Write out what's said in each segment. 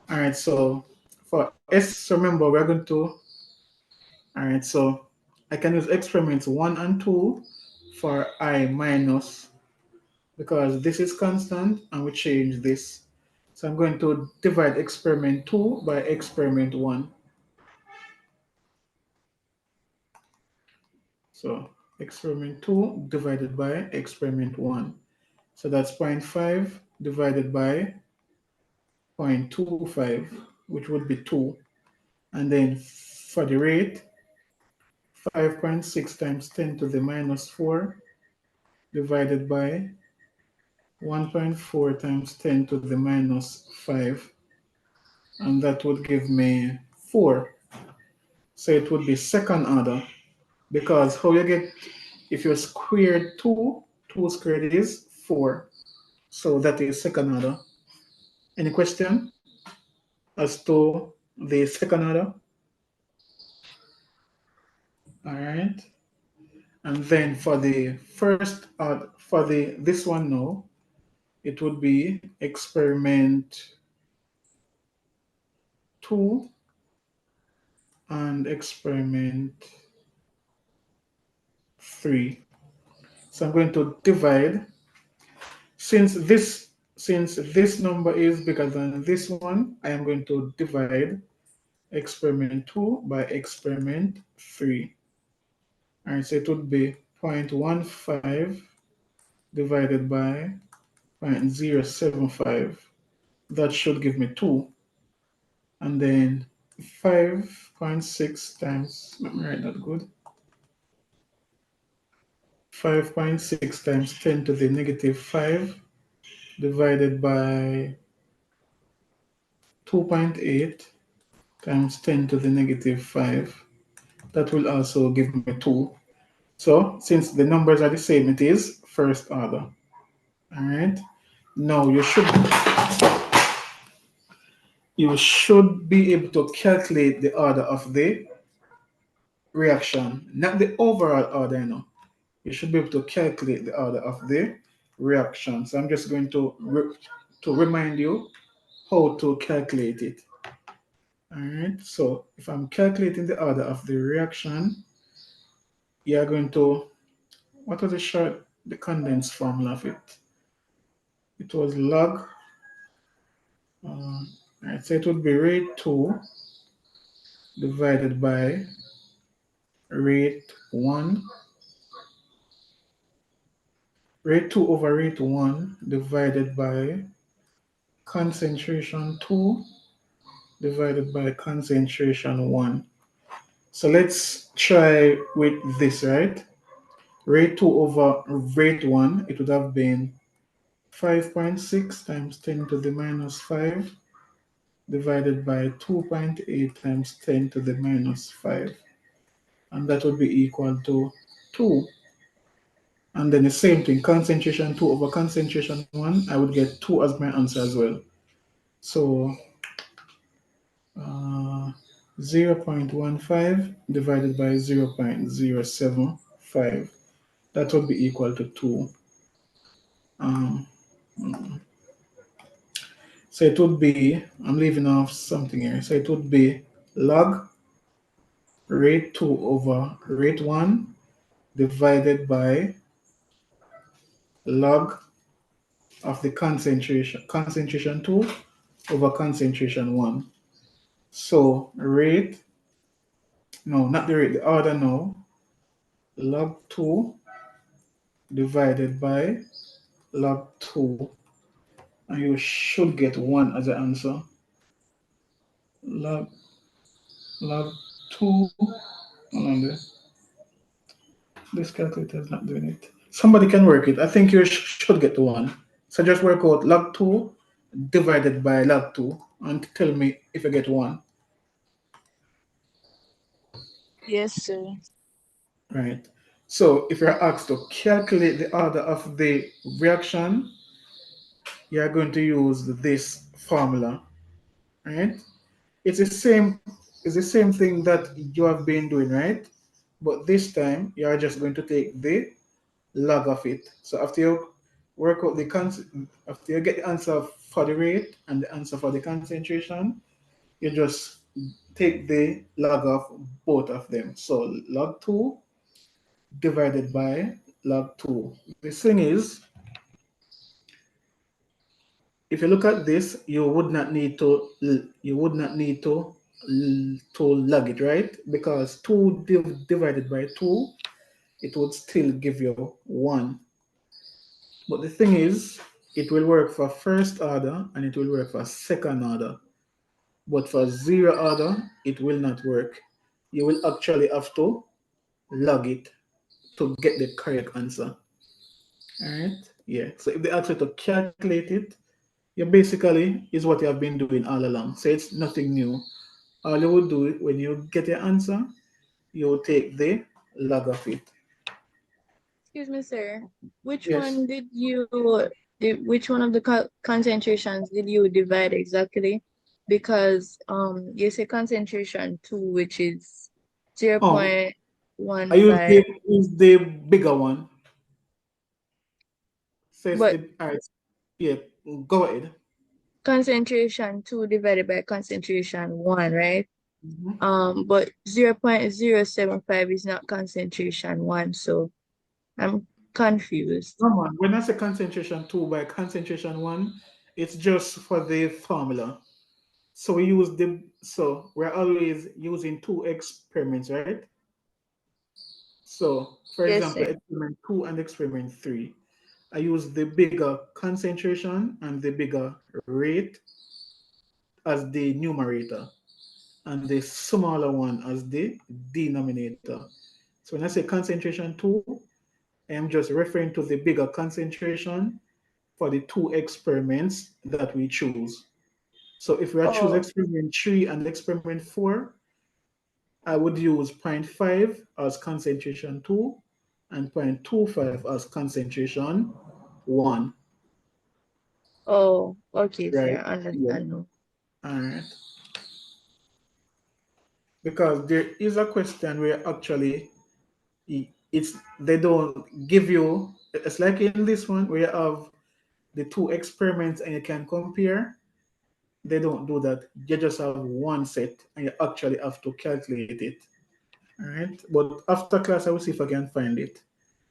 All right, so for S, remember we're going to, all right, so I can use experiments 1 and 2 for I minus, because this is constant and we change this. So I'm going to divide experiment 2 by experiment 1. So experiment 2 divided by experiment 1. So that's 0.5 divided by 0.25, which would be 2. And then for the rate, 5.6 times 10 to the minus 4 divided by 1.4 times 10 to the minus 5. And that would give me 4. So it would be second order, because how you get, if you squared 2, 2 squared is 4. So that is second order. Any question as to the second order? All right. And then for the first order, for the this one now, it would be experiment 2 and experiment 3. So I'm going to divide, since this number is bigger than this one, I am going to divide experiment 2 by experiment 3. All right, so it would be 0.15 divided by 0.075. That should give me 2. And then 5.6 times, let me write that good. 5.6 times 10 to the negative 5 divided by 2.8 times 10 to the negative 5. That will also give me 2. So since the numbers are the same, it is first order. All right. Now you should be able to calculate the order of the reaction, not the overall order, You should be able to calculate the order of the reaction. So I'm just going to remind you how to calculate it. All right. So if I'm calculating the order of the reaction, you are going to, what was the condensed formula of it? It was log. All right. So it would be rate 2 divided by rate 1. Rate 2 over rate 1 divided by concentration 2 divided by concentration 1. So let's try with this, right? Rate 2 over rate 1, it would have been 5.6 times 10 to the minus 5 divided by 2.8 times 10 to the minus 5. And that would be equal to 2. And then the same thing, concentration 2 over concentration 1, I would get 2 as my answer as well. So uh, 0.15 divided by 0.075, that would be equal to 2. Um, so it would be, I'm leaving off something here, so it would be log rate 2 over rate 1 divided by log of the concentration 2 over concentration 1. So rate, no, not the rate, the order now, log 2 divided by log 2, and you should get 1 as the answer. Log log 2, hold on there. This calculator is not doing it. Somebody can work it. I think you should get 1. So just work out log 2 divided by log 2 and tell me if you get 1. Yes, sir. Right. So if you're asked to calculate the order of the reaction, you're going to use this formula, right? It's the same, it's the same thing that you have been doing, right? But this time you're just going to take the log of it. So after you work out after you get the answer for the rate and the answer for the concentration, you just take the log of both of them. So log 2 divided by log 2. The thing is, if you look at this, you would not need to to log it, right? Because 2 divided by 2, it would still give you 1. But the thing is, it will work for first order and it will work for second order. But for zero order, it will not work. You will actually have to log it to get the correct answer. All right? Yeah. So if they ask you to calculate it, you basically is what you have been doing all along. So it's nothing new. All you would do when you get your answer, you will take the log of it. Excuse me, sir. Which Yes. one which one of the concentrations did you divide exactly? Because you say concentration 2, which is Oh, 0.15, use the bigger one. So it's but the all right. Yeah, go ahead. concentration 2 divided by concentration 1, right? Mhm. But 0.075 is not concentration 1, so I'm confused. Come on. When I say concentration 2 by concentration 1, it's just for the formula. So we're always using two experiments, right? So for Yes, example, sir. experiment 2 and experiment 3. I use the bigger concentration and the bigger rate as the numerator and the smaller one as the denominator. So when I say concentration 2, I am just referring to the bigger concentration for the two experiments that we choose. So if we choose Oh, experiment 3 and experiment 4, I would use zero point 0.5 as concentration 2 and 0.25 as concentration 1. oh, okay, Right? sir. Yeah. Understand now. All right. Because there is a question where actually it's they don't give you, it's like in this one where you have the two experiments and you can compare. They don't do that. You just have one set and you actually have to calculate it. All right. But after class, I will see if I can find it.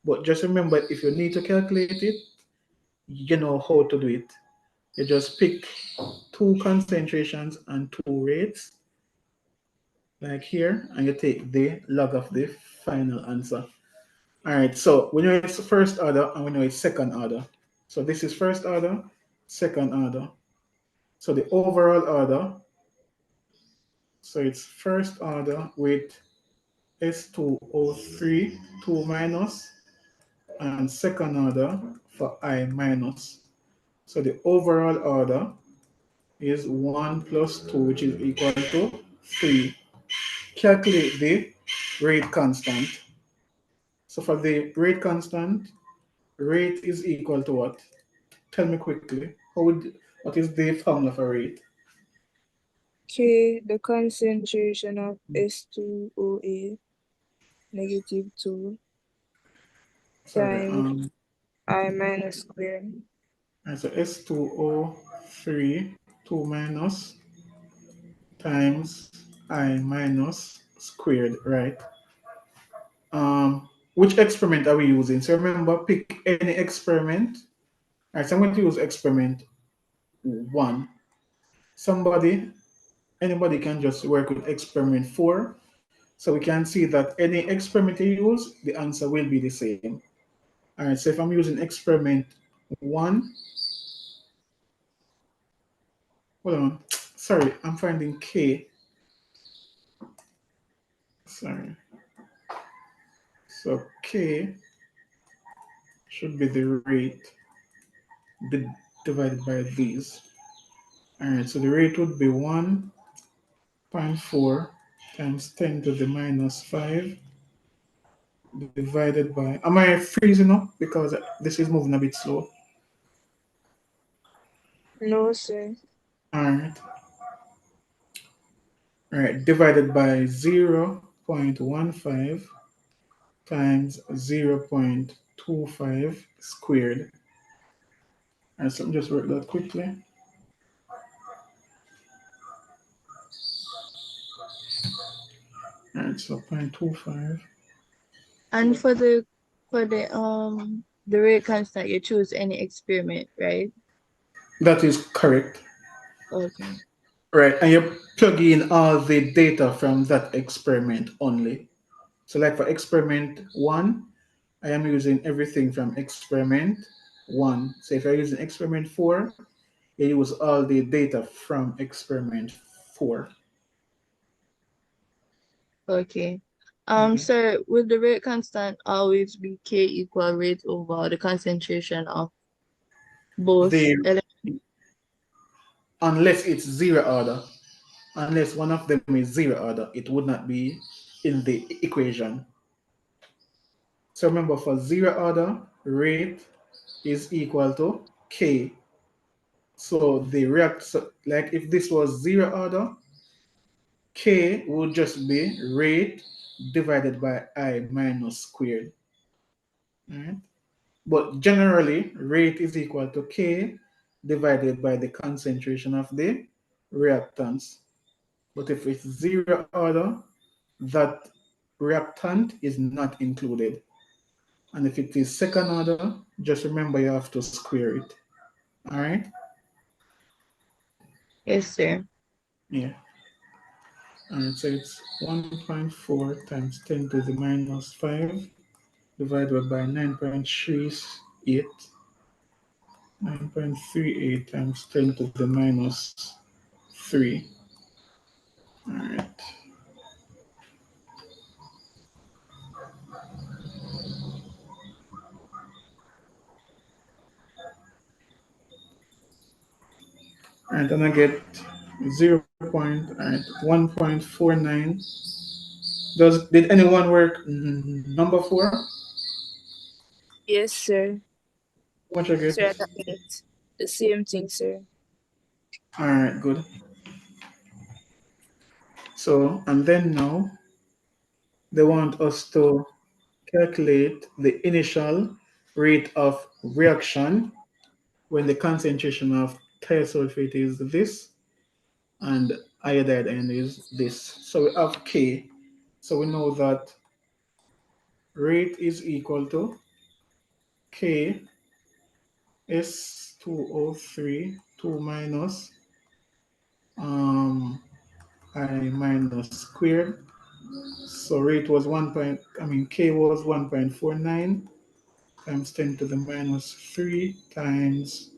But just remember, if you need to calculate it, you know how to do it. You just pick two concentrations and two rates, like here, and you take the log of the final answer. All right, so we know it's first order and we know it's second order. So this is first order, second order. So the overall order, so it's first order with S2O3, 2 minus, and second order for I minus. So the overall order is 1 plus 2, which is equal to 3. Calculate the rate constant. So for the rate constant, rate is equal to what? Tell me quickly. What is the formula for rate? K, the concentration of S2OA negative 2 Sorry. times I minus square. So S2O3, 2 minus times I minus squared, right? Which experiment are we using? So remember, pick any experiment. All right, so I'm going to use experiment 1. Anybody can just work with experiment 4. So we can see that any experiment you use, the answer will be the same. All right, so if I'm using experiment 1, hold on. Sorry, I'm finding K. Sorry. So K should be the rate divided by these. All right, so the rate would be 1.4 times 10 to the minus 5 divided by. Am I freezing up? Because this is moving a bit slow. No, sir. All right. All right, divided by 0.15 times 0.25 squared. And so just work that quickly. All right, so 0.25. And for the rate constant, you choose any experiment, right? That is correct. Okay. Right, and you plug in all the data from that experiment only. So like for experiment one, I am using everything from experiment one. So if you're using experiment four, you use all the data from experiment four. Okay. Okay. Sir, will the rate constant always be K equal rate over the concentration of both The elements? unless it's zero order, unless one of them is zero order, it would not be in the equation. So remember, for zero order, rate is equal to K. So the react, so like if this was zero order, K would just be rate divided by I minus squared. Alright? But generally, rate is equal to K divided by the concentration of the reactants. But if it's zero order, that reactant is not included. And if it is second order, just remember you have to square it. All right? Yes, sir. Yeah. All right, so it's 1.4 times 10 to the minus 5 divided by 9.38. 9.38 times 10 to the minus 3. All right. All right, and I get 0. All right, 1.49. Did anyone work number 4? How Yes, sir. much I Sir, get? I get the same thing, sir. All right, good. So, and then now they want us to calculate the initial rate of reaction when the concentration of thiosulfate is this and iodide ion is this. So we have K. So we know that rate is equal to K S2O3 2 minus I minus squared. So rate was K was 1.49 times 10 to the minus 3 times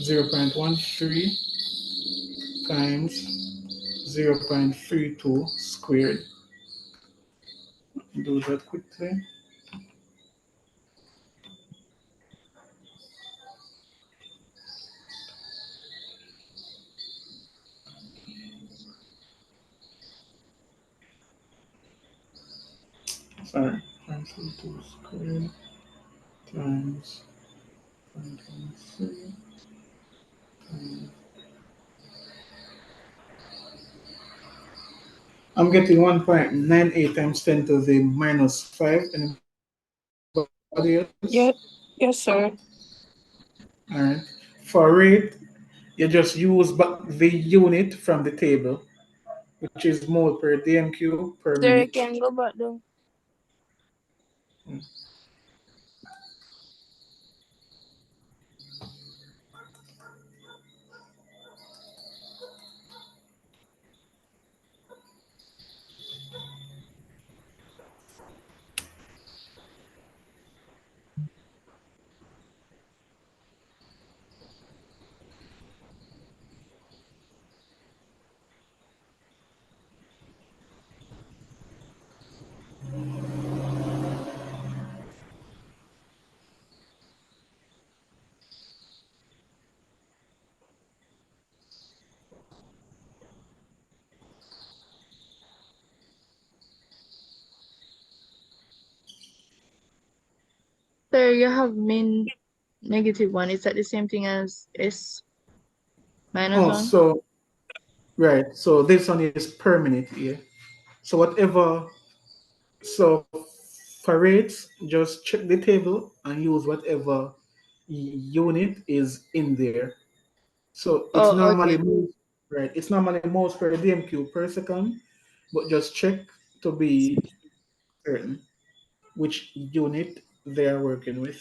0.13 times 0.32 squared. Do that quickly. Sorry, times 32 squared times 0.13 times. I'm getting 1.98 times 10 to the minus 5. Anybody else? Yeah. Yes, sir. All right. For rate, you just use the unit from the table, which is mole per dmq per Sir, you minute. can go back down. Sir, you have min -1. Is that the same thing as S minus Oh, 1? so right. So this one is per minute here. So whatever. So For rates, just check the table and use whatever unit is in there. So it's Oh, normally okay. moves, right? It's normally moves per DMQ per second, but just check to be certain which unit they are working with.